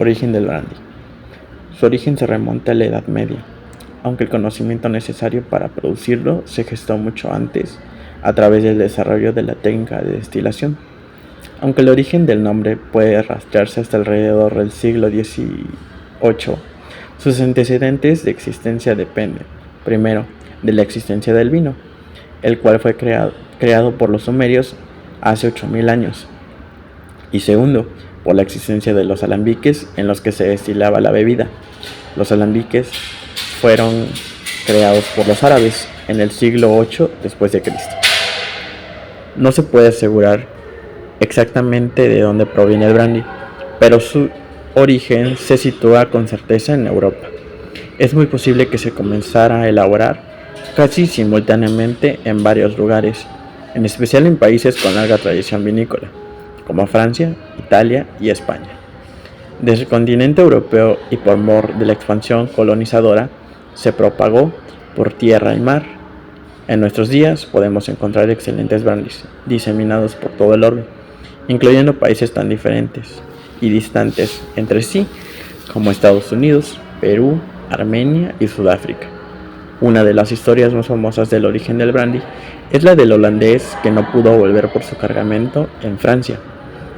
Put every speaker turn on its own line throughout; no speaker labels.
Origen del brandy. Su origen se remonta a la Edad Media, aunque el conocimiento necesario para producirlo se gestó mucho antes a través del desarrollo de la técnica de destilación. Aunque el origen del nombre puede rastrearse hasta alrededor del siglo XVIII, sus antecedentes de existencia dependen, primero, de la existencia del vino, el cual fue creado por los sumerios hace 8000 años, y segundo, por la existencia de los alambiques en los que se destilaba la bebida. Los alambiques fueron creados por los árabes en el siglo VIII después de Cristo. No se puede asegurar exactamente de dónde proviene el brandy, pero su origen se sitúa con certeza en Europa. Es muy posible que se comenzara a elaborar casi simultáneamente en varios lugares, en especial en países con larga tradición vinícola, como Francia, Italia y España. Desde el continente europeo y por mor de la expansión colonizadora, se propagó por tierra y mar. En nuestros días podemos encontrar excelentes brandys diseminados por todo el orbe, incluyendo países tan diferentes y distantes entre sí como Estados Unidos, Perú, Armenia y Sudáfrica. Una de las historias más famosas del origen del brandy es la del holandés que no pudo volver por su cargamento en Francia.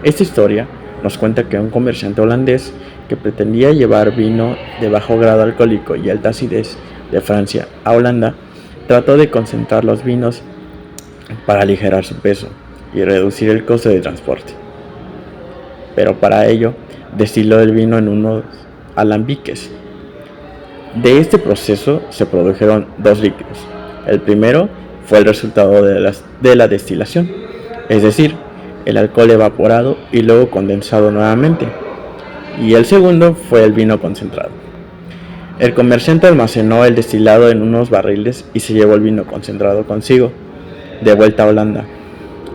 Esta historia nos cuenta que un comerciante holandés que pretendía llevar vino de bajo grado alcohólico y alta acidez de Francia a Holanda trató de concentrar los vinos para aligerar su peso y reducir el coste de transporte. Pero para ello destiló el vino en unos alambiques. De este proceso se produjeron dos líquidos. El primero fue el resultado de la destilación, es decir, el alcohol evaporado y luego condensado nuevamente. Y el segundo fue el vino concentrado. El comerciante almacenó el destilado en unos barriles y se llevó el vino concentrado consigo, de vuelta a Holanda.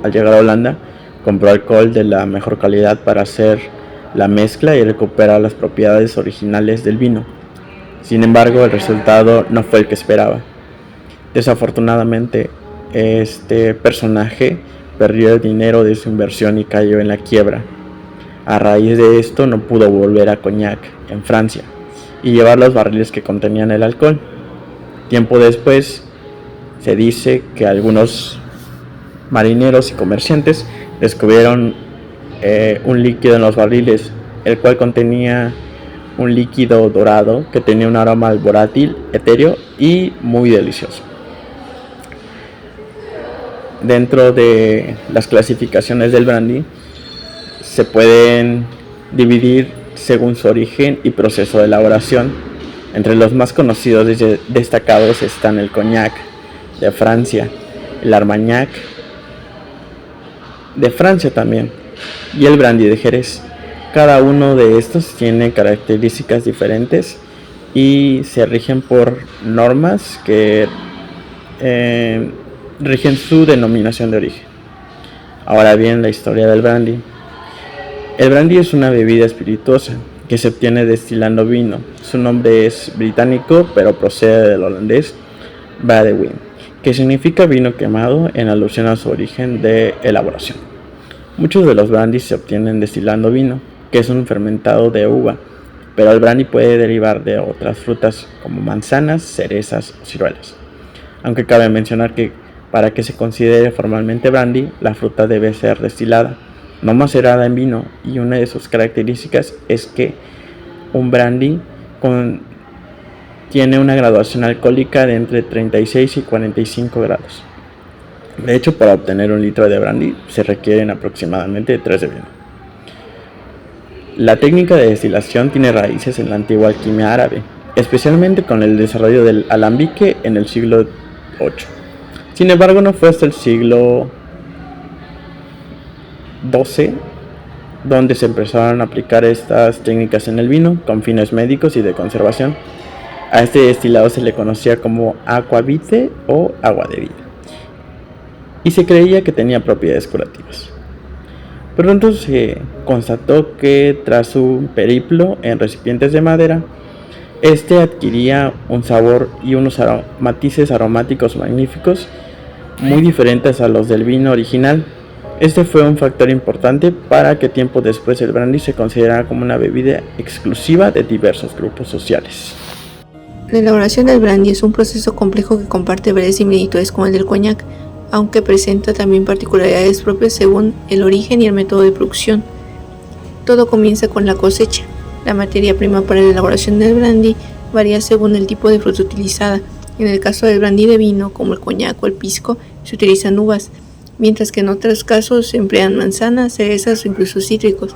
Al llegar a Holanda, compró alcohol de la mejor calidad para hacer la mezcla y recuperar las propiedades originales del vino. Sin embargo, el resultado no fue el que esperaba. Desafortunadamente, este personaje perdió el dinero de su inversión y cayó en la quiebra. A raíz de esto no pudo volver a Cognac, en Francia, y llevar los barriles que contenían el alcohol. Tiempo después, se dice que algunos marineros y comerciantes descubrieron un líquido en los barriles, el cual contenía un líquido dorado que tenía un aroma volátil, etéreo y muy delicioso. Dentro de las clasificaciones del brandy se pueden dividir según su origen y proceso de elaboración. Entre los más conocidos y destacados están el Cognac de Francia, el Armagnac de Francia también y el brandy de Jerez. Cada uno de estos tiene características diferentes y se rigen por normas que rigen su denominación de origen. Ahora bien, la historia del brandy. El brandy es una bebida espirituosa que se obtiene destilando vino. Su nombre es británico, pero procede del holandés Brandewijn, que significa vino quemado en alusión a su origen de elaboración. Muchos de los brandys se obtienen destilando vino, que es un fermentado de uva, pero el brandy puede derivar de otras frutas como manzanas, cerezas o ciruelas. Aunque cabe mencionar que para que se considere formalmente brandy, la fruta debe ser destilada, no macerada en vino, y una de sus características es que un brandy tiene una graduación alcohólica de entre 36 y 45 grados. De hecho, para obtener un litro de brandy se requieren aproximadamente 3 de vino. La técnica de destilación tiene raíces en la antigua alquimia árabe, especialmente con el desarrollo del alambique en el siglo VIII. Sin embargo, no fue hasta el siglo XII donde se empezaron a aplicar estas técnicas en el vino con fines médicos y de conservación. A este destilado se le conocía como aquavite o agua de vida, y se creía que tenía propiedades curativas. Pronto se constató que tras un periplo en recipientes de madera, este adquiría un sabor y unos matices aromáticos magníficos, muy diferentes a los del vino original. Este fue un factor importante para que tiempo después el brandy se considerara como una bebida exclusiva de diversos grupos sociales.
La elaboración del brandy es un proceso complejo que comparte varias similitudes con el del coñac, aunque presenta también particularidades propias según el origen y el método de producción. Todo comienza con la cosecha. La materia prima para la elaboración del brandy varía según el tipo de fruta utilizada. En el caso del brandy de vino, como el coñac o el pisco, se utilizan uvas, mientras que en otros casos se emplean manzanas, cerezas o incluso cítricos.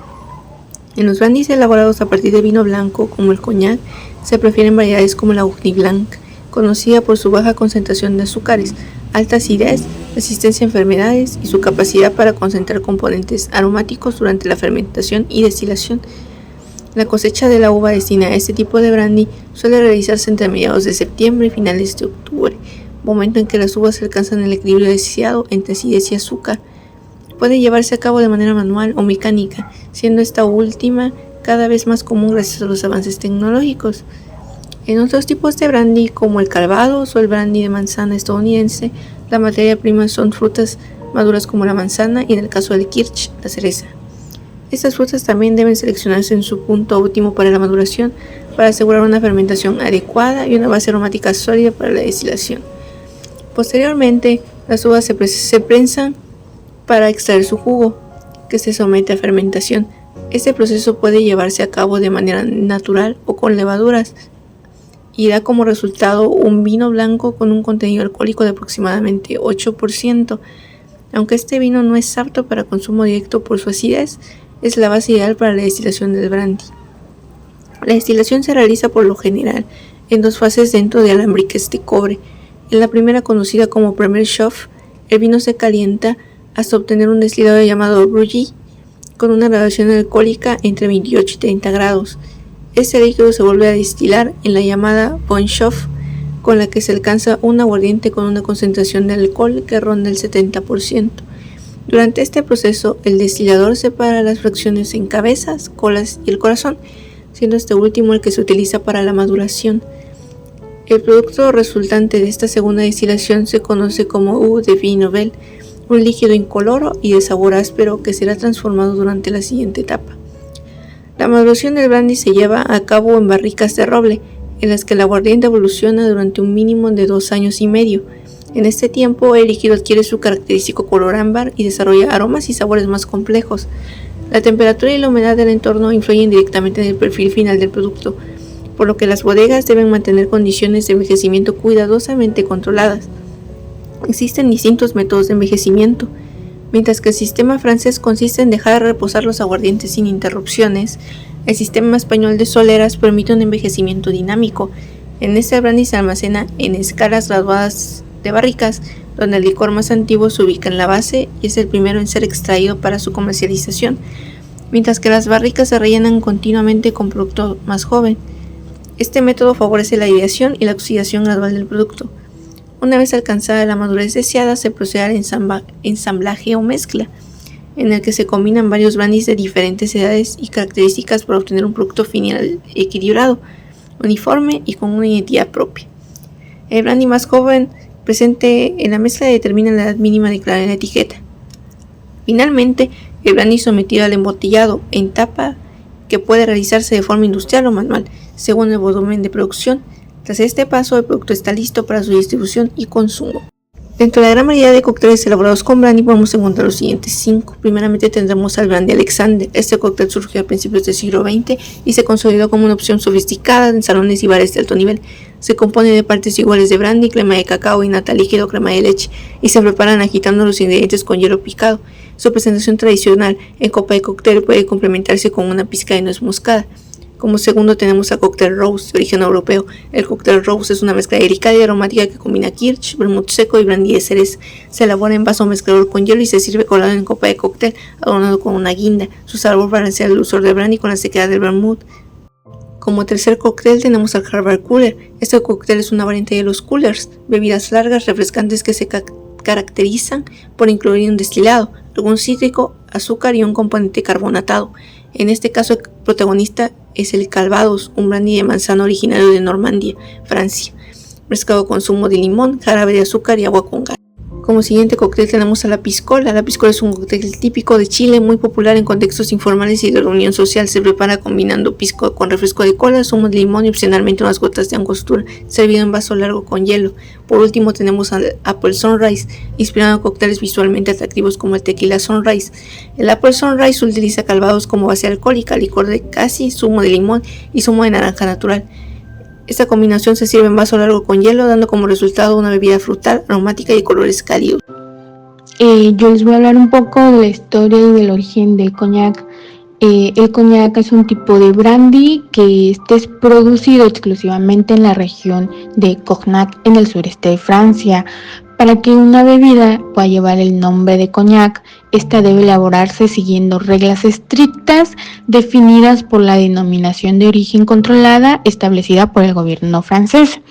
En los brandys elaborados a partir de vino blanco, como el coñac, se prefieren variedades como la Ugly Blanc, conocida por su baja concentración de azúcares, alta acidez, resistencia a enfermedades y su capacidad para concentrar componentes aromáticos durante la fermentación y destilación. La cosecha de la uva destinada a este tipo de brandy suele realizarse entre mediados de septiembre y finales de octubre, momento en que las uvas alcanzan el equilibrio deseado entre acidez y azúcar. Puede llevarse a cabo de manera manual o mecánica, siendo esta última cada vez más común gracias a los avances tecnológicos. En otros tipos de brandy, como el Calvados o el brandy de manzana estadounidense, la materia prima son frutas maduras como la manzana y en el caso del Kirsch, la cereza. Estas frutas también deben seleccionarse en su punto óptimo para la maduración, para asegurar una fermentación adecuada y una base aromática sólida para la destilación. Posteriormente, las uvas se prensan para extraer su jugo, que se somete a fermentación. Este proceso puede llevarse a cabo de manera natural o con levaduras y da como resultado un vino blanco con un contenido alcohólico de aproximadamente 8%. Aunque este vino no es apto para consumo directo por su acidez, es la base ideal para la destilación del brandy. La destilación se realiza por lo general en dos fases dentro de alambiques de cobre. En la primera, conocida como Premier Chauffe, el vino se calienta hasta obtener un destilado llamado Brugy, con una graduación alcohólica entre 28 y 30 grados. Este líquido se vuelve a destilar en la llamada Bonne Chauffe, con la que se alcanza un aguardiente con una concentración de alcohol que ronda el 70%. Durante este proceso, el destilador separa las fracciones en cabezas, colas y el corazón, siendo este último el que se utiliza para la maduración. El producto resultante de esta segunda destilación se conoce como eau de vie nouvelle, un líquido incoloro y de sabor áspero que será transformado durante la siguiente etapa. La maduración del brandy se lleva a cabo en barricas de roble, en las que el aguardiente evoluciona durante un mínimo de 2 años y medio. En este tiempo, el líquido adquiere su característico color ámbar y desarrolla aromas y sabores más complejos. La temperatura y la humedad del entorno influyen directamente en el perfil final del producto, por lo que las bodegas deben mantener condiciones de envejecimiento cuidadosamente controladas. Existen distintos métodos de envejecimiento. Mientras que el sistema francés consiste en dejar reposar los aguardientes sin interrupciones, el sistema español de soleras permite un envejecimiento dinámico. En este brandy se almacena en escalas graduadas de barricas, donde el licor más antiguo se ubica en la base y es el primero en ser extraído para su comercialización, mientras que las barricas se rellenan continuamente con producto más joven. Este método favorece la aireación y la oxidación gradual del producto. Una vez alcanzada la madurez deseada, se procede al ensamblaje o mezcla, en el que se combinan varios brandys de diferentes edades y características para obtener un producto final equilibrado, uniforme y con una identidad propia. El brandy más joven presente en la mezcla determina la edad mínima declarada en la etiqueta. Finalmente, el brandy sometido al embotellado en tapa, que puede realizarse de forma industrial o manual, según el volumen de producción. Tras este paso, el producto está listo para su distribución y consumo. Dentro de la gran variedad de cócteles elaborados con brandy podemos encontrar los siguientes 5. Primeramente tendremos al brandy Alexander. Este cóctel surgió a principios del siglo XX y se consolidó como una opción sofisticada en salones y bares de alto nivel. Se compone de partes iguales de brandy, crema de cacao y nata líquido, crema de leche, y se preparan agitando los ingredientes con hielo picado. Su presentación tradicional en copa de cóctel puede complementarse con una pizca de nuez moscada. Como segundo tenemos a Cocktail Rose, de origen europeo. El Cocktail Rose es una mezcla delicada y aromática que combina kirsch, vermut seco y brandy de cereza. Se elabora en vaso mezclador con hielo y se sirve colado en copa de cóctel, adornado con una guinda. Su sabor balancea el dulzor del brandy con la sequedad del vermut. Como tercer cóctel tenemos al Harvard Cooler. Este cóctel es una variante de los coolers, bebidas largas, refrescantes que se caracterizan por incluir un destilado, algún cítrico, azúcar y un componente carbonatado. En este caso, el protagonista es el Calvados, un brandy de manzana originario de Normandía, Francia, mezclado con zumo de limón, jarabe de azúcar y agua con gas. Como siguiente cóctel tenemos a la piscola. La piscola es un cóctel típico de Chile, muy popular en contextos informales y de reunión social. Se prepara combinando pisco con refresco de cola, zumo de limón y opcionalmente unas gotas de angostura, servido en vaso largo con hielo. Por último tenemos al Apple Sunrise, inspirado en cócteles visualmente atractivos como el Tequila Sunrise. El Apple Sunrise utiliza calvados como base alcohólica, licor de casi, zumo de limón y zumo de naranja natural. Esta combinación se sirve en vaso largo con hielo, dando como resultado una bebida frutal, aromática y de colores cálidos.
Yo les voy a hablar un poco de la historia y del origen del coñac. El coñac es un tipo de brandy que es producido exclusivamente en la región de Cognac, en el sureste de Francia. Para que una bebida pueda llevar el nombre de coñac, esta debe elaborarse siguiendo reglas estrictas definidas por la denominación de origen controlada establecida por el gobierno francés.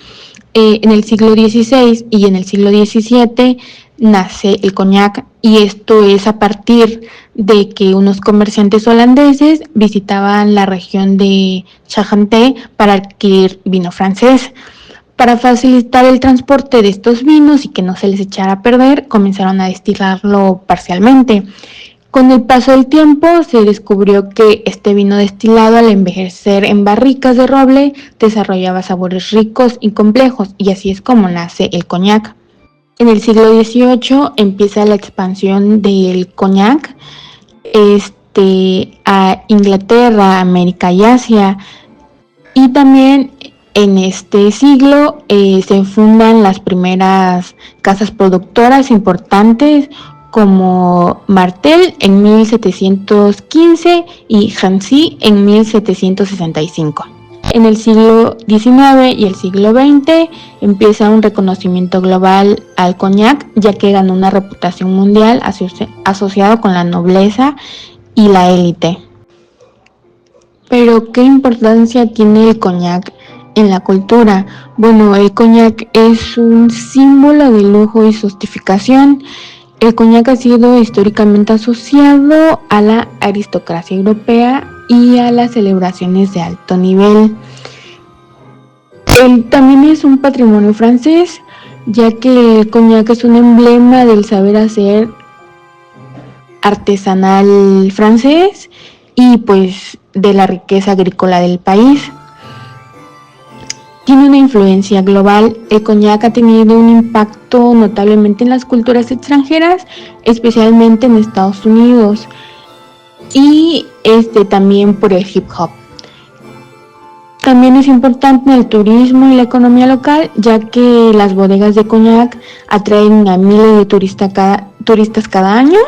En el siglo XVI y en el siglo XVII nace el coñac, y esto es a partir de que unos comerciantes holandeses visitaban la región de Charentais para adquirir vino francés. Para facilitar el transporte de estos vinos y que no se les echara a perder, comenzaron a destilarlo parcialmente. Con el paso del tiempo se descubrió que este vino destilado, al envejecer en barricas de roble, desarrollaba sabores ricos y complejos, y así es como nace el coñac. En el siglo XVIII empieza la expansión del coñac a Inglaterra, América y Asia, y también en este siglo se fundan las primeras casas productoras importantes como Martel en 1715 y Hansi en 1765. En el siglo XIX y el siglo XX empieza un reconocimiento global al coñac, ya que ganó una reputación mundial asociado con la nobleza y la élite. Pero ¿qué importancia tiene el coñac en la cultura? Bueno, el coñac es un símbolo de lujo y sofisticación. El coñac ha sido históricamente asociado a la aristocracia europea y a las celebraciones de alto nivel. También es un patrimonio francés, ya que el coñac es un emblema del saber hacer artesanal francés y pues de la riqueza agrícola del país. Tiene una influencia global. El coñac ha tenido un impacto notablemente en las culturas extranjeras, especialmente en Estados Unidos, y también por el hip hop. También es importante en el turismo y la economía local, ya que las bodegas de coñac atraen a miles de turistas cada año,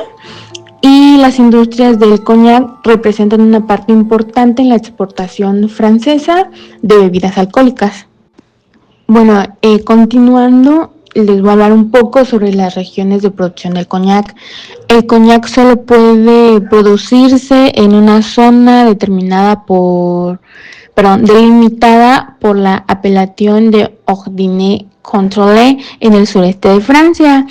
y las industrias del coñac representan una parte importante en la exportación francesa de bebidas alcohólicas. Bueno, continuando, les voy a hablar un poco sobre las regiones de producción del coñac. El coñac solo puede producirse en una zona delimitada por la apelación de Ordonnay-Contrôlée en el sureste de Francia,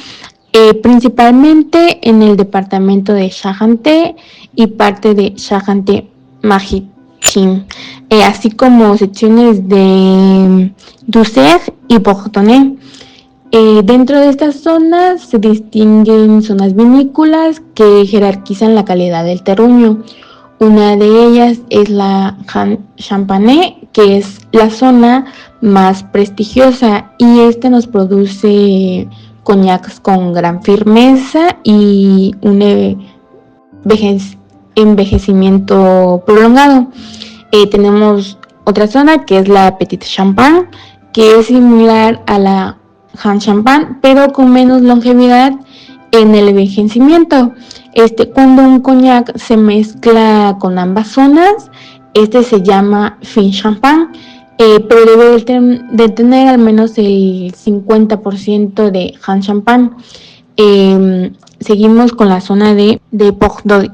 principalmente en el departamento de Charentais y parte de Charente-Maritime, así como secciones de Dussert y Bordeaux. Dentro de estas zonas se distinguen zonas vinícolas que jerarquizan la calidad del terruño. Una de ellas es la Champagne, que es la zona más prestigiosa, y nos produce coñacs con gran firmeza y un envejecimiento prolongado. Tenemos otra zona que es la Petite Champagne, que es similar a la Grand Champagne, pero con menos longevidad en el envejecimiento. Cuando un coñac se mezcla con ambas zonas, se llama Fin Champagne, pero debe de tener al menos el 50% de Grand Champagne. Seguimos con la zona de Bordeaux.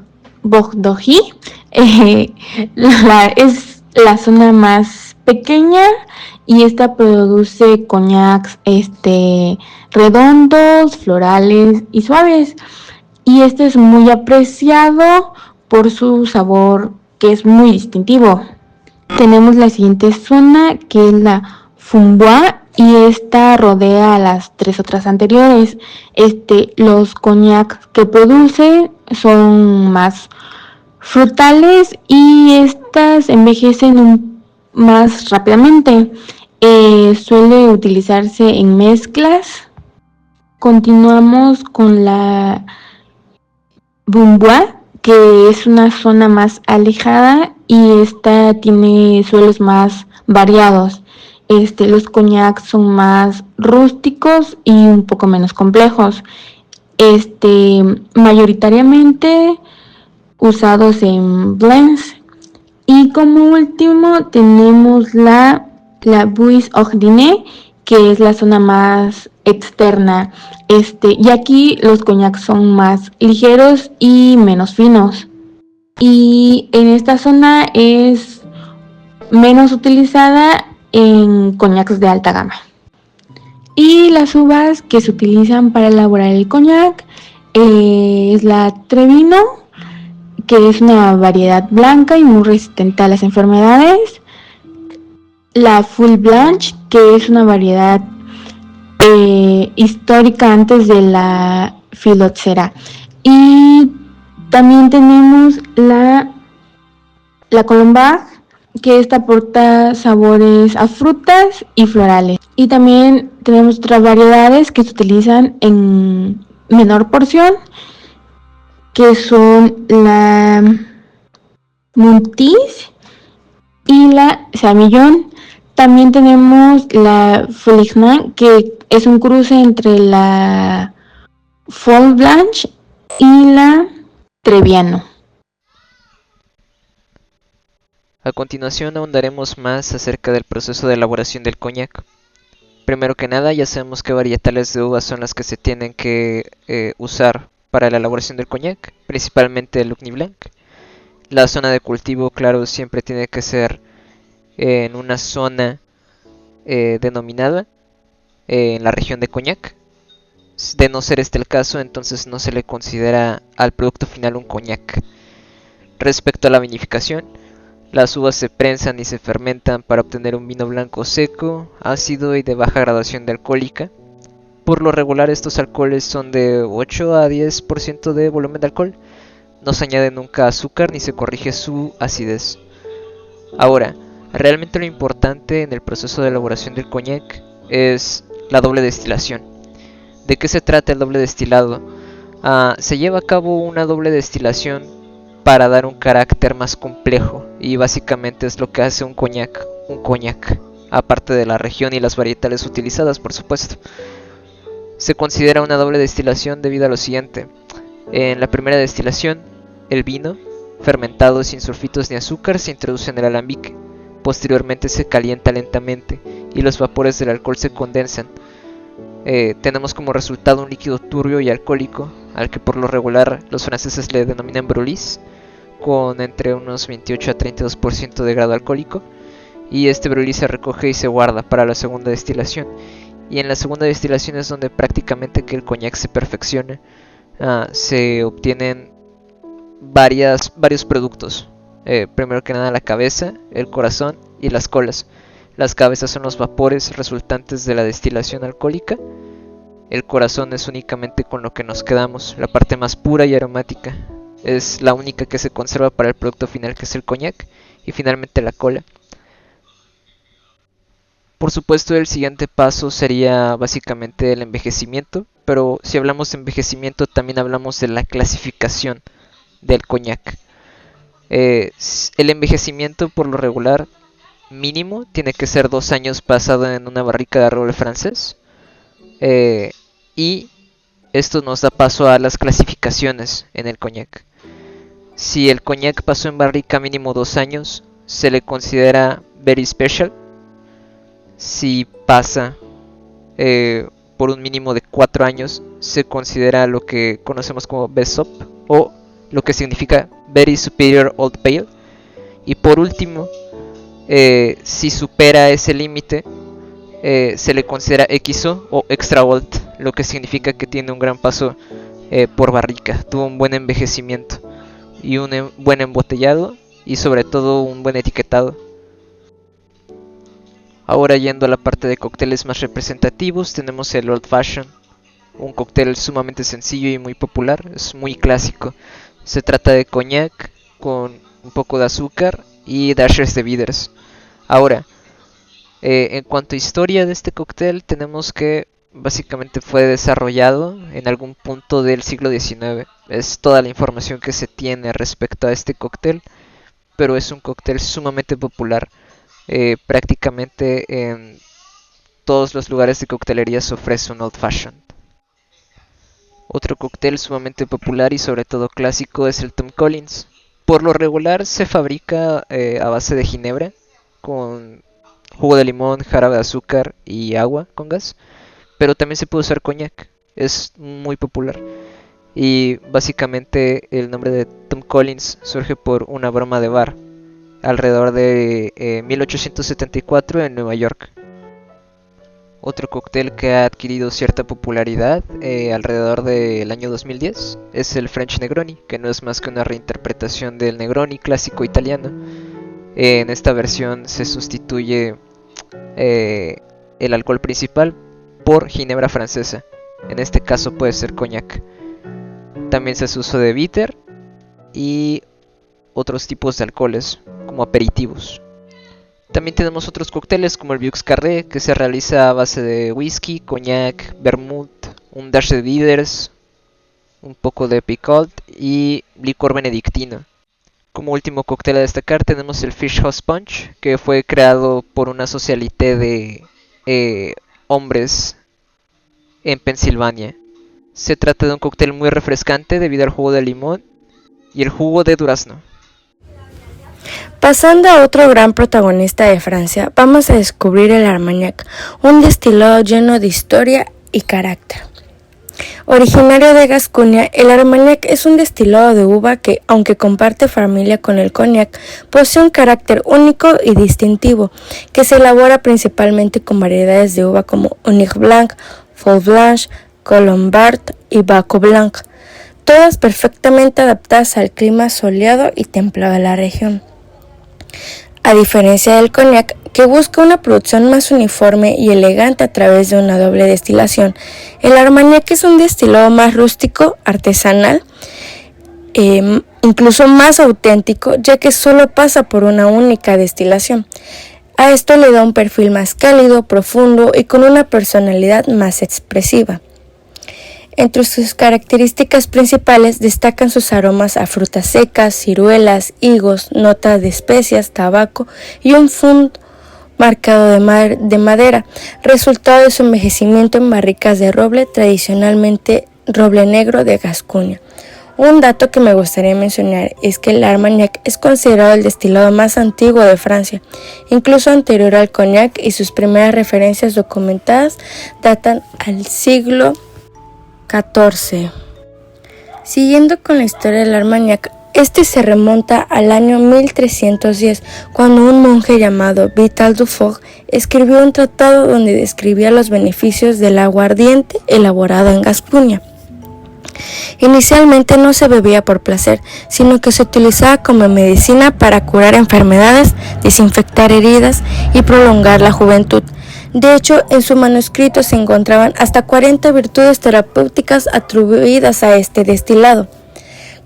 Es la zona más pequeña, y esta produce coñacs redondos, florales y suaves, y es muy apreciado por su sabor, que es muy distintivo. Tenemos la siguiente zona, que es la Framboise, y esta rodea a las 3 otras anteriores. Los coñacs que produce son más frutales y estas envejecen más rápidamente. Suele utilizarse en mezclas. Continuamos con la Bumbois, que es una zona más alejada y esta tiene suelos más variados. Los coñacs son más rústicos y un poco menos complejos. Mayoritariamente usados en blends. Y como último tenemos la Buis-Ordinaire, que es la zona más externa. Y aquí los coñacs son más ligeros y menos finos. Y en esta zona es menos utilizada en coñacs de alta gama. Y las uvas que se utilizan para elaborar el coñac es la Trebino, que es una variedad blanca y muy resistente a las enfermedades. La Full Blanche, que es una variedad histórica antes de la Phylloxera. Y también tenemos la Colombage, que esta aporta sabores a frutas y florales. Y también tenemos otras variedades que se utilizan en menor porción, que son la Montis y la Samillon. También tenemos la Folignan, que es un cruce entre la Folle Blanche y la Trebbiano.
A continuación ahondaremos más acerca del proceso de elaboración del coñac. Primero que nada, ya sabemos qué varietales de uvas son las que se tienen que usar para la elaboración del coñac, principalmente el Ugni Blanc. La zona de cultivo, claro, siempre tiene que ser en una zona denominada en la región de coñac. De no ser este el caso, entonces no se le considera al producto final un coñac. Respecto a la vinificación, las uvas se prensan y se fermentan para obtener un vino blanco seco, ácido y de baja graduación de alcohólica. Por lo regular estos alcoholes son de 8 a 10% de volumen de alcohol. No se añade nunca azúcar ni se corrige su acidez. Ahora, realmente lo importante en el proceso de elaboración del coñac es la doble destilación. ¿De qué se trata el doble destilado? Se lleva a cabo una doble destilación para dar un carácter más complejo y básicamente es lo que hace un coñac, aparte de la región y las varietales utilizadas, por supuesto. Se considera una doble destilación debido a lo siguiente. En la primera destilación, el vino, fermentado sin sulfitos ni azúcar, se introduce en el alambique. Posteriormente se calienta lentamente y los vapores del alcohol se condensan. Tenemos como resultado un líquido turbio y alcohólico, al que por lo regular los franceses le denominan brulis, con entre unos 28 a 32% de grado alcohólico, y este brulis se recoge y se guarda para la segunda destilación. Y en la segunda destilación es donde prácticamente que el coñac se perfecciona. Se obtienen varios productos. Primero que nada la cabeza, el corazón y las colas. Las cabezas son los vapores resultantes de la destilación alcohólica. El corazón es únicamente con lo que nos quedamos, la parte más pura y aromática. Es la única que se conserva para el producto final, que es el coñac. Y finalmente la cola. Por supuesto, el siguiente paso sería básicamente el envejecimiento, pero si hablamos de envejecimiento también hablamos de la clasificación del coñac. El envejecimiento por lo regular mínimo tiene que ser 2 años pasado en una barrica de roble francés, y esto nos da paso a las clasificaciones en el coñac. Si el coñac pasó en barrica mínimo 2 años, se le considera very special. Si pasa por un mínimo de 4 años, se considera lo que conocemos como Besop, o lo que significa Very Superior Old Pale. Y por último, si supera ese límite, se le considera XO o Extra Old, lo que significa que tiene un gran paso por barrica, tuvo un buen envejecimiento y un buen embotellado y sobre todo un buen etiquetado. Ahora yendo a la parte de cócteles más representativos, tenemos el Old Fashion, un cóctel sumamente sencillo y muy popular, es muy clásico. Se trata de coñac con un poco de azúcar y dashes de bitters. Ahora, en cuanto a historia de este cóctel, tenemos que básicamente fue desarrollado en algún punto del siglo XIX. Es toda la información que se tiene respecto a este cóctel, pero es un cóctel sumamente popular. Prácticamente en todos los lugares de coctelería se ofrece un Old Fashioned. Otro cóctel sumamente popular y sobre todo clásico es el Tom Collins. Por lo regular se fabrica a base de ginebra con jugo de limón, jarabe de azúcar y agua con gas, pero también se puede usar coñac, es muy popular. Y básicamente el nombre de Tom Collins surge por una broma de bar alrededor de 1874 en Nueva York. Otro cóctel que ha adquirido cierta popularidad alrededor del año 2010 es el French Negroni, que no es más que una reinterpretación del Negroni clásico italiano. En esta versión se sustituye el alcohol principal por ginebra francesa. En este caso puede ser coñac. También se hace uso de bitter y otros tipos de alcoholes como aperitivos. También tenemos otros cócteles como el Vieux Carré, que se realiza a base de whisky, coñac, vermouth, un dash de bitters, un poco de picot y licor benedictino. Como último cóctel a destacar tenemos el Fish House Punch, que fue creado por una socialité de hombres en Pensilvania. Se trata de un cóctel muy refrescante debido al jugo de limón y el jugo de durazno.
Pasando a otro gran protagonista de Francia, vamos a descubrir el Armagnac, un destilado lleno de historia y carácter. Originario de Gascuña, el Armagnac es un destilado de uva que, aunque comparte familia con el cognac, posee un carácter único y distintivo, que se elabora principalmente con variedades de uva como Onic Blanc, Folle Blanche, Colombard y Baco Blanc, todas perfectamente adaptadas al clima soleado y templado de la región. A diferencia del cognac, que busca una producción más uniforme y elegante a través de una doble destilación, el Armagnac es un destilado más rústico, artesanal, incluso más auténtico, ya que solo pasa por una única destilación. A esto le da un perfil más cálido, profundo y con una personalidad más expresiva. Entre sus características principales destacan sus aromas a frutas secas, ciruelas, higos, notas de especias, tabaco y un fondo marcado de madera, resultado de su envejecimiento en barricas de roble, tradicionalmente roble negro de Gascuña. Un dato que me gustaría mencionar es que el Armagnac es considerado el destilado más antiguo de Francia, incluso anterior al cognac, y sus primeras referencias documentadas datan al siglo XIV. Siguiendo con la historia del Armagnac, este se remonta al año 1310, cuando un monje llamado Vital Dufour escribió un tratado donde describía los beneficios del aguardiente elaborado en Gascuña. Inicialmente no se bebía por placer, sino que se utilizaba como medicina para curar enfermedades, desinfectar heridas y prolongar la juventud. De hecho, en su manuscrito se encontraban hasta 40 virtudes terapéuticas atribuidas a este destilado.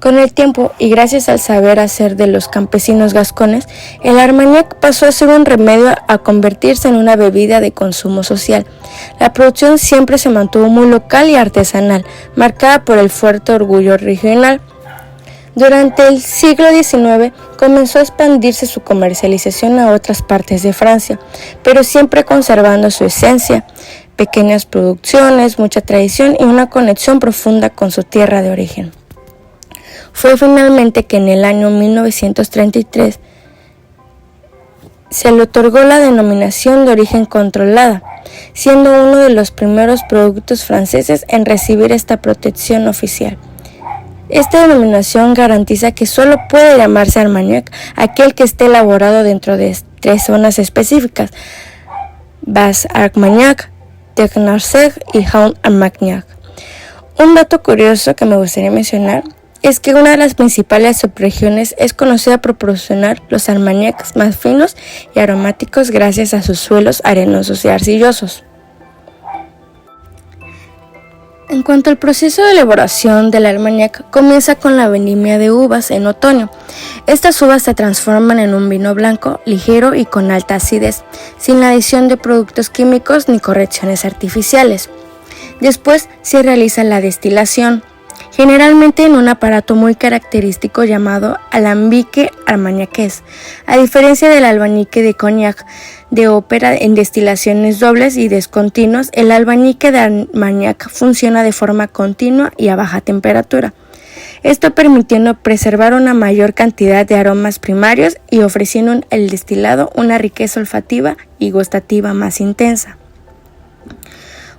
Con el tiempo, y gracias al saber hacer de los campesinos gascones, el Armagnac pasó a ser un remedio a convertirse en una bebida de consumo social. La producción siempre se mantuvo muy local y artesanal, marcada por el fuerte orgullo regional. Durante el siglo XIX comenzó a expandirse su comercialización a otras partes de Francia, pero siempre conservando su esencia, pequeñas producciones, mucha tradición y una conexión profunda con su tierra de origen. Fue finalmente que en el año 1933 se le otorgó la denominación de origen controlada, siendo uno de los primeros productos franceses en recibir esta protección oficial. Esta denominación garantiza que solo puede llamarse Armagnac aquel que esté elaborado dentro de 3 zonas específicas: Bas-Armagnac, Tex-Narcec y Haut-Armagnac. Un dato curioso que me gustaría mencionar es que una de las principales subregiones es conocida por proporcionar los armagnacs más finos y aromáticos gracias a sus suelos arenosos y arcillosos. En cuanto al proceso de elaboración del armagnac, comienza con la vendimia de uvas en otoño. Estas uvas se transforman en un vino blanco, ligero y con alta acidez, sin la adición de productos químicos ni correcciones artificiales. Después se realiza la destilación, generalmente en un aparato muy característico llamado alambique armagnaqués. A diferencia del albanique de cognac de ópera en destilaciones dobles y discontinuas, el albanique de armagnac funciona de forma continua y a baja temperatura. Esto permitiendo preservar una mayor cantidad de aromas primarios y ofreciendo al destilado una riqueza olfativa y gustativa más intensa.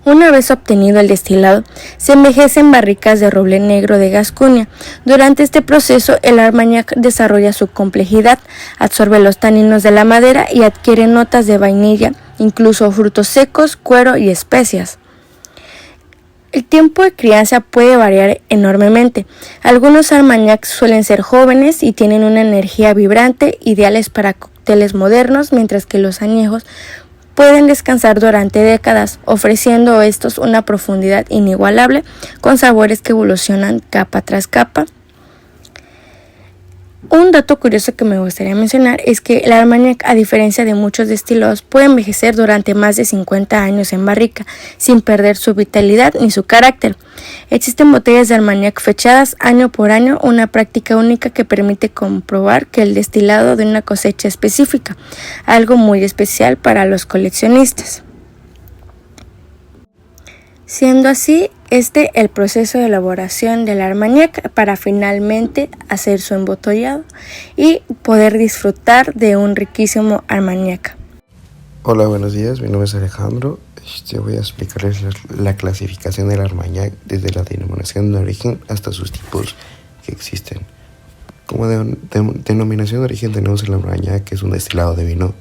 Una vez obtenido el destilado, se envejece en barricas de roble negro de Gascuña. Durante este proceso, el armagnac desarrolla su complejidad, absorbe los taninos de la madera y adquiere notas de vainilla, incluso frutos secos, cuero y especias. El tiempo de crianza puede variar enormemente. Algunos armagnacs suelen ser jóvenes y tienen una energía vibrante, ideales para cócteles modernos, mientras que los añejos pueden descansar durante décadas, ofreciendo estos una profundidad inigualable, con sabores que evolucionan capa tras capa. Un dato curioso que me gustaría mencionar es que el armagnac, a diferencia de muchos destilados, puede envejecer durante más de 50 años en barrica, sin perder su vitalidad ni su carácter. Existen botellas de armagnac fechadas año por año, una práctica única que permite comprobar que el destilado de una cosecha específica, algo muy especial para los coleccionistas. Siendo así, el proceso de elaboración del armagnac para finalmente hacer su embotellado y poder disfrutar de un riquísimo armagnac.
Hola, buenos días, mi nombre es Alejandro. Voy a explicarles la clasificación del armagnac desde la denominación de origen hasta sus tipos que existen. Como denominación de origen tenemos el armagnac, que es un destilado de vino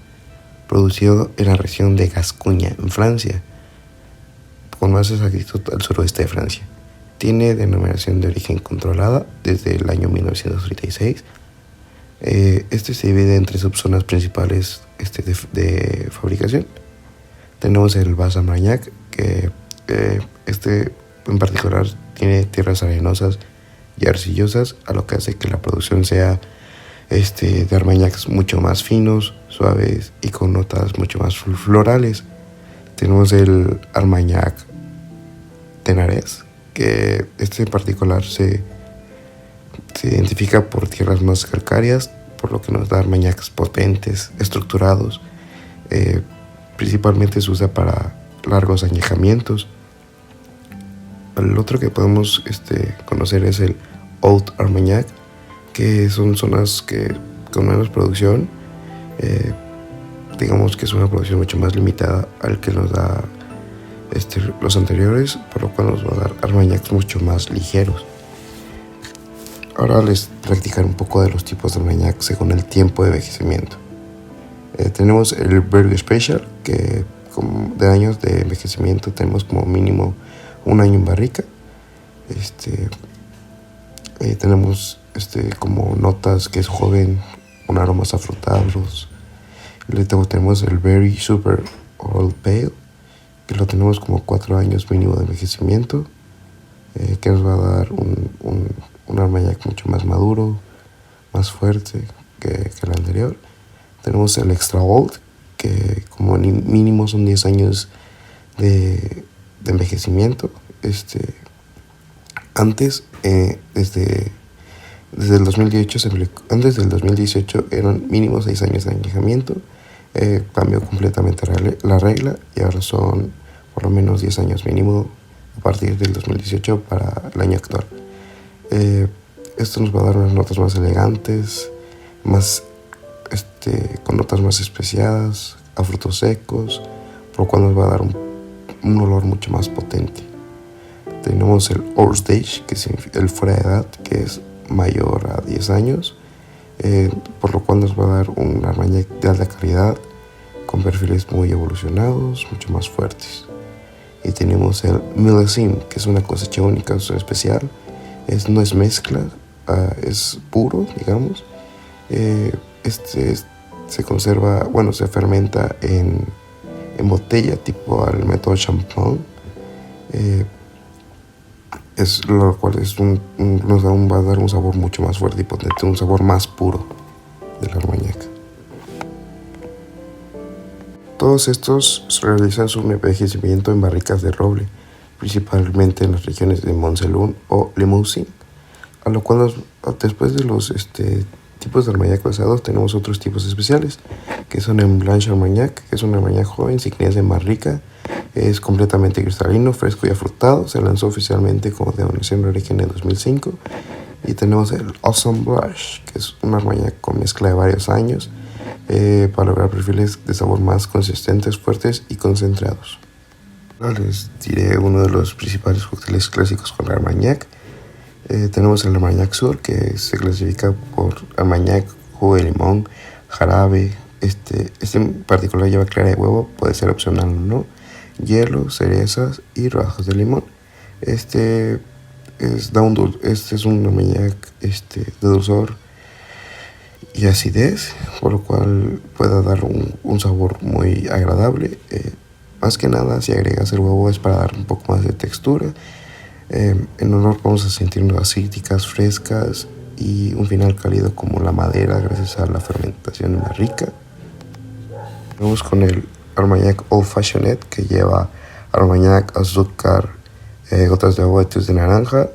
producido en la región de Gascuña, en Francia, con más exactitud al suroeste de Francia. Tiene denominación de origen controlada desde el año 1936. Se divide en 3 subzonas principales de fabricación. Tenemos el Bas Armagnac, que en particular tiene tierras arenosas y arcillosas, a lo que hace que la producción sea de armagnacs mucho más finos, suaves y con notas mucho más florales. Tenemos el Armagnac Tenares, que en particular se identifica por tierras más calcáreas, por lo que nos da armagnacs potentes, estructurados. Principalmente se usa para largos añejamientos. El otro que podemos conocer es el Haut Armagnac, que son zonas que con menos producción, digamos que es una producción mucho más limitada al que nos da los anteriores, por lo cual nos va a dar armagnacs mucho más ligeros. Ahora les practicaré un poco de los tipos de armagnac según el tiempo de envejecimiento. Tenemos el Berg Special, que de años de envejecimiento tenemos como mínimo 1 año en barrica. Tenemos como notas que es joven, con aromas afrutados. Luego tenemos el Berry Super Old Pale, que lo tenemos como 4 años mínimo de envejecimiento, que nos va a dar un armagnac mucho más maduro, más fuerte que el anterior. Tenemos el Extra Old, que como mínimo son 10 años de envejecimiento. Antes, desde el 2018, antes del 2018 eran mínimo 6 años de añejamiento. Cambió completamente la regla y ahora son por lo menos 10 años mínimo a partir del 2018 para el año actual. Esto nos va a dar unas notas más elegantes, más con notas más especiadas, a frutos secos, por lo cual nos va a dar un olor mucho más potente. Tenemos el Old Stage, que significa el fuera de edad, que es mayor a 10 años, por lo cual nos va a dar un armagnac de alta calidad, con perfiles muy evolucionados, mucho más fuertes. Y tenemos el Millésime, que es una cosecha única, es especial, no es mezcla, es puro, digamos. Se conserva, se fermenta en botella, tipo al método champán. Lo cual va a dar un sabor mucho más fuerte y potente, un sabor más puro del Armagnac. Todos estos realizan su envejecimiento en barricas de roble, principalmente en las regiones de Montselon o Limousin, a lo cual después de los tipos de Armagnac basados tenemos otros tipos especiales, que son el Blanc Armagnac, que es un Armagnac joven, sin crianza en barrica, es completamente cristalino, fresco y afrutado, se lanzó oficialmente como denominación de origen en 2005, y tenemos el Awesome Blush, que es un Armagnac con mezcla de varios años, para lograr perfiles de sabor más consistentes, fuertes y concentrados. Ahora les diré uno de los principales cócteles clásicos con Armagnac. Tenemos el Armagnac Sur, que se clasifica por Armagnac, jugo de limón, jarabe. Este en particular lleva clara de huevo, puede ser opcional o no, hielo, cerezas y rodajas de limón. Este es un Armagnac de dulzor y acidez, por lo cual puede dar un sabor muy agradable. Más que nada, si agregas el huevo es para dar un poco más de textura. En olor vamos a sentir nuevas cítricas frescas y un final cálido como la madera gracias a la fermentación en barrica. Vamos con el Armagnac Old Fashioned, que lleva Armagnac, azúcar, gotas de agua y test de naranja.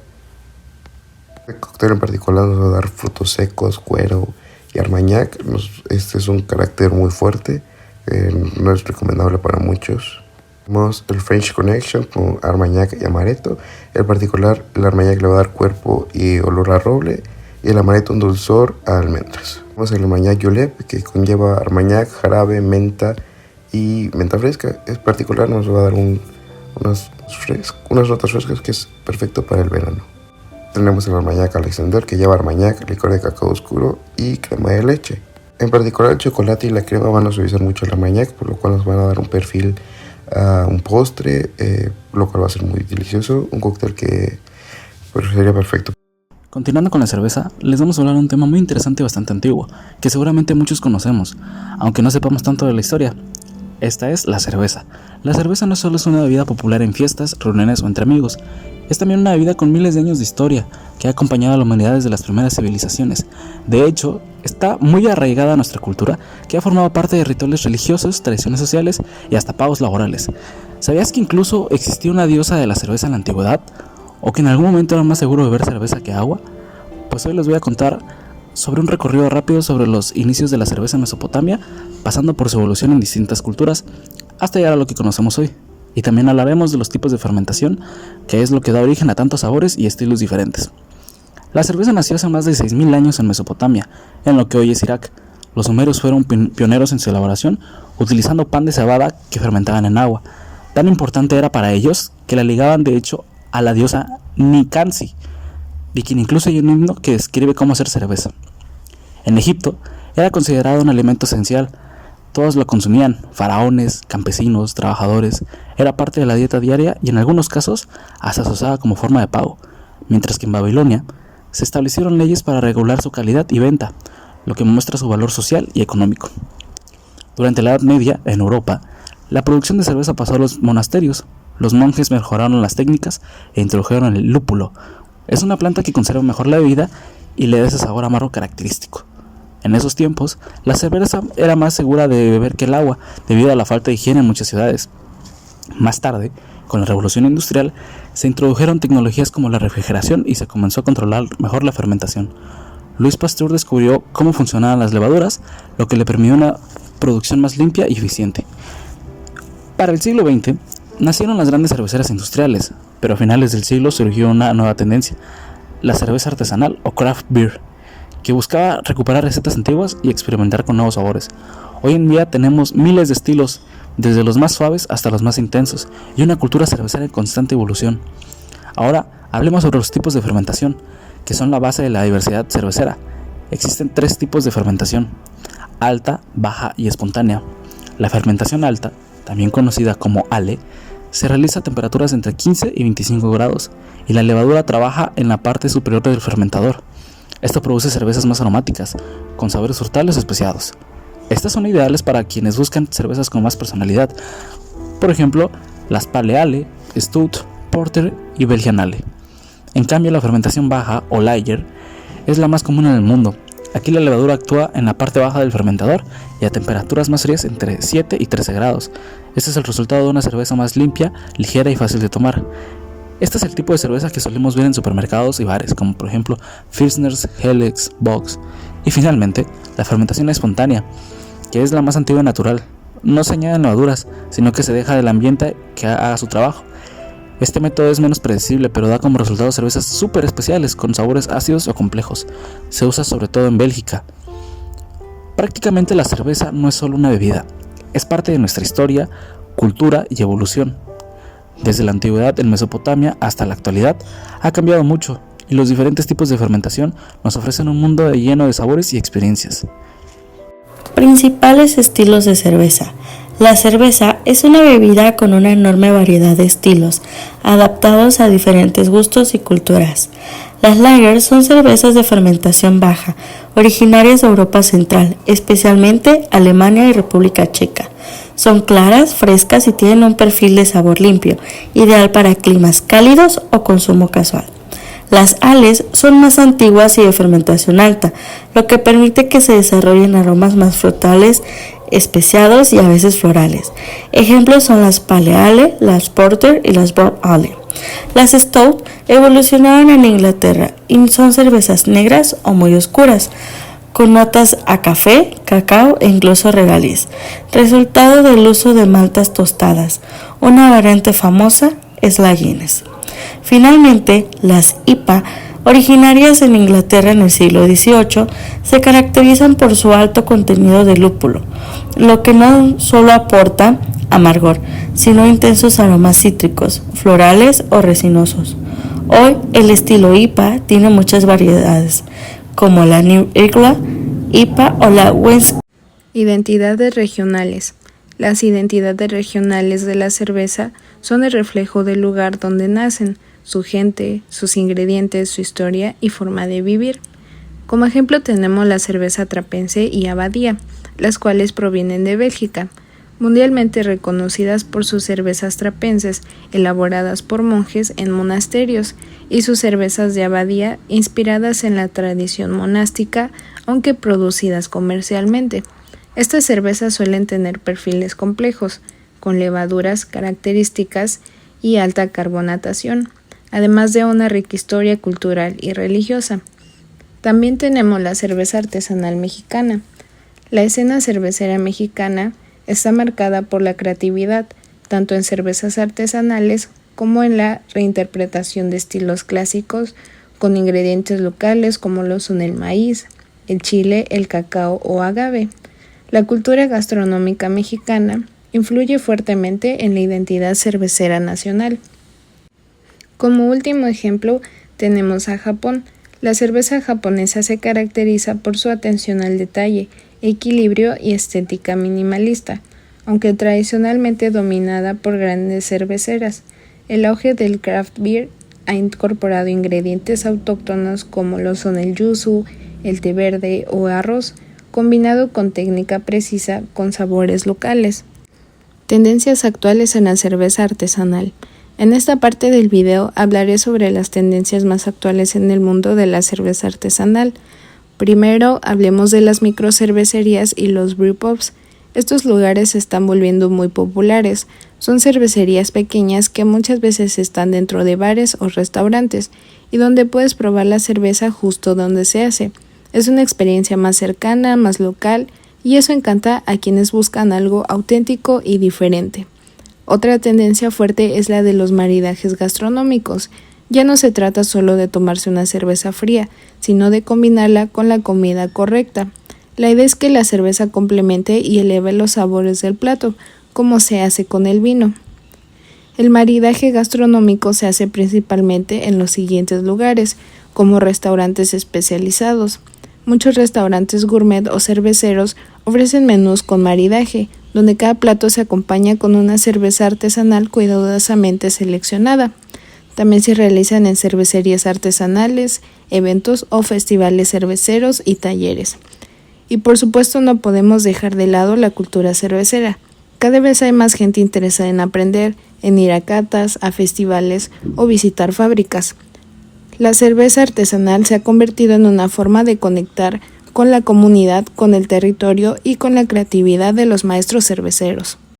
El cóctel en particular nos va a dar frutos secos, cuero y Armagnac. Este es un carácter muy fuerte, no es recomendable para muchos. Tenemos el French Connection con Armagnac y Amaretto. En particular, el Armagnac le va a dar cuerpo y olor a roble, y el Amaretto un dulzor a almendras. Tenemos el Armagnac Julep, que conlleva Armagnac, jarabe, menta y menta fresca. En particular nos va a dar unas notas frescas que es perfecto para el verano. Tenemos el Armagnac Alexander, que lleva Armagnac, licor de cacao oscuro y crema de leche. En particular, el chocolate y la crema van a suavizar mucho el Armagnac, por lo cual nos van a dar un perfil un postre, lo cual va a ser muy delicioso, un cóctel que sería perfecto.
Continuando con la cerveza, les vamos a hablar de un tema muy interesante y bastante antiguo, que seguramente muchos conocemos, aunque no sepamos tanto de la historia. Esta es la cerveza. La cerveza no solo es una bebida popular en fiestas, reuniones o entre amigos, es también una bebida con miles de años de historia, que ha acompañado a la humanidad desde las primeras civilizaciones. De hecho, está muy arraigada a nuestra cultura, que ha formado parte de rituales religiosos, tradiciones sociales y hasta pagos laborales. ¿Sabías que incluso existía una diosa de la cerveza en la antigüedad? ¿O que en algún momento era más seguro beber cerveza que agua? Pues hoy les voy a contar sobre un recorrido rápido sobre los inicios de la cerveza en Mesopotamia, pasando por su evolución en distintas culturas, hasta llegar a lo que conocemos hoy. Y también hablaremos de los tipos de fermentación, que es lo que da origen a tantos sabores y estilos diferentes. La cerveza nació hace más de 6.000 años en Mesopotamia, en lo que hoy es Irak. Los sumerios fueron pioneros en su elaboración, utilizando pan de cebada que fermentaban en agua. Tan importante era para ellos que la ligaban de hecho a la diosa Nikansi, de quien incluso hay un himno que describe cómo hacer cerveza. En Egipto era considerado un alimento esencial. Todos lo consumían, faraones, campesinos, trabajadores. Era parte de la dieta diaria y en algunos casos hasta se usaba como forma de pago. Mientras que en Babilonia se establecieron leyes para regular su calidad y venta, lo que muestra su valor social y económico. Durante la Edad Media, en Europa, la producción de cerveza pasó a los monasterios. Los monjes mejoraron las técnicas e introdujeron el lúpulo. Es una planta que conserva mejor la bebida y le da ese sabor amargo característico. En esos tiempos, la cerveza era más segura de beber que el agua, debido a la falta de higiene en muchas ciudades. Más tarde, con la revolución industrial, se introdujeron tecnologías como la refrigeración y se comenzó a controlar mejor la fermentación. Louis Pasteur descubrió cómo funcionaban las levaduras, lo que le permitió una producción más limpia y eficiente. Para el siglo XX, nacieron las grandes cerveceras industriales, pero a finales del siglo surgió una nueva tendencia, la cerveza artesanal o craft beer, que buscaba recuperar recetas antiguas y experimentar con nuevos sabores. Hoy en día tenemos miles de estilos, desde los más suaves hasta los más intensos, y una cultura cervecera en constante evolución. Ahora, hablemos sobre los tipos de fermentación, que son la base de la diversidad cervecera. Existen 3 tipos de fermentación: alta, baja y espontánea. La fermentación alta, también conocida como ale, se realiza a temperaturas entre 15 y 25 grados, y la levadura trabaja en la parte superior del fermentador. Esto produce cervezas más aromáticas, con sabores frutales o especiados. Estas son ideales para quienes buscan cervezas con más personalidad, por ejemplo, las Pale Ale, Stout, Porter y Belgian Ale. En cambio, la fermentación baja o lager es la más común en el mundo. Aquí la levadura actúa en la parte baja del fermentador y a temperaturas más frías entre 7 y 13 grados. Este es el resultado de una cerveza más limpia, ligera y fácil de tomar. Este es el tipo de cerveza que solemos ver en supermercados y bares, como por ejemplo Pilsners, Helix, Box. Y finalmente, la fermentación espontánea, que es la más antigua y natural. No se añaden levaduras, sino que se deja del ambiente que haga su trabajo. Este método es menos predecible, pero da como resultado cervezas súper especiales con sabores ácidos o complejos. Se usa sobre todo en Bélgica. Prácticamente la cerveza no es solo una bebida, es parte de nuestra historia, cultura y evolución. Desde la antigüedad en Mesopotamia hasta la actualidad ha cambiado mucho y los diferentes tipos de fermentación nos ofrecen un mundo lleno de sabores y experiencias.
Principales estilos de cerveza. La cerveza es una bebida con una enorme variedad de estilos, adaptados a diferentes gustos y culturas. Las lagers son cervezas de fermentación baja, originarias de Europa Central, especialmente Alemania y República Checa. Son claras, frescas y tienen un perfil de sabor limpio, ideal para climas cálidos o consumo casual. Las ales son más antiguas y de fermentación alta, lo que permite que se desarrollen aromas más frutales, especiados y a veces florales. Ejemplos son las Pale Ale, las Porter y las Brown Ale. Las Stout evolucionaron en Inglaterra y son cervezas negras o muy oscuras, con notas a café, cacao e incluso regaliz, resultado del uso de maltas tostadas. Una variante famosa es la Guinness. Finalmente, las IPA, originarias en Inglaterra en el siglo XVIII, se caracterizan por su alto contenido de lúpulo, lo que no solo aporta amargor, sino intensos aromas cítricos, florales o resinosos. Hoy, el estilo IPA tiene muchas variedades, como la New England IPA o la West.
Identidades regionales. Las identidades regionales de la cerveza son el reflejo del lugar donde nacen, su gente, sus ingredientes, su historia y forma de vivir. Como ejemplo tenemos la cerveza trapense y abadía, las cuales provienen de Bélgica, mundialmente reconocidas por sus cervezas trapenses, elaboradas por monjes en monasterios, y sus cervezas de abadía, inspiradas en la tradición monástica, aunque producidas comercialmente. Estas cervezas suelen tener perfiles complejos, con levaduras características y alta carbonatación, además de una rica historia cultural y religiosa. También tenemos la cerveza artesanal mexicana. La escena cervecera mexicana está marcada por la creatividad, tanto en cervezas artesanales como en la reinterpretación de estilos clásicos con ingredientes locales como lo son el maíz, el chile, el cacao o agave. La cultura gastronómica mexicana influye fuertemente en la identidad cervecera nacional. Como último ejemplo, tenemos a Japón. La cerveza japonesa se caracteriza por su atención al detalle, equilibrio y estética minimalista, aunque tradicionalmente dominada por grandes cerveceras. El auge del craft beer ha incorporado ingredientes autóctonos como lo son el yuzu, el té verde o arroz, combinado con técnica precisa con sabores locales. Tendencias actuales en la cerveza artesanal. En esta parte del video hablaré sobre las tendencias más actuales en el mundo de la cerveza artesanal. Primero, hablemos de las microcervecerías y los brewpubs. Estos lugares se están volviendo muy populares. Son cervecerías pequeñas que muchas veces están dentro de bares o restaurantes y donde puedes probar la cerveza justo donde se hace. Es una experiencia más cercana, más local, y eso encanta a quienes buscan algo auténtico y diferente. Otra tendencia fuerte es la de los maridajes gastronómicos. Ya no se trata solo de tomarse una cerveza fría, sino de combinarla con la comida correcta. La idea es que la cerveza complemente y eleve los sabores del plato, como se hace con el vino. El maridaje gastronómico se hace principalmente en los siguientes lugares, como restaurantes especializados. Muchos restaurantes gourmet o cerveceros ofrecen menús con maridaje, donde cada plato se acompaña con una cerveza artesanal cuidadosamente seleccionada.
También se realizan en cervecerías artesanales, eventos o festivales cerveceros y talleres. Y por supuesto no podemos dejar de lado la cultura cervecera. Cada vez hay más gente interesada en aprender, en ir a catas, a festivales o visitar fábricas. La cerveza artesanal se ha convertido en una forma de conectar con la comunidad, con el territorio y con la creatividad de los maestros cerveceros.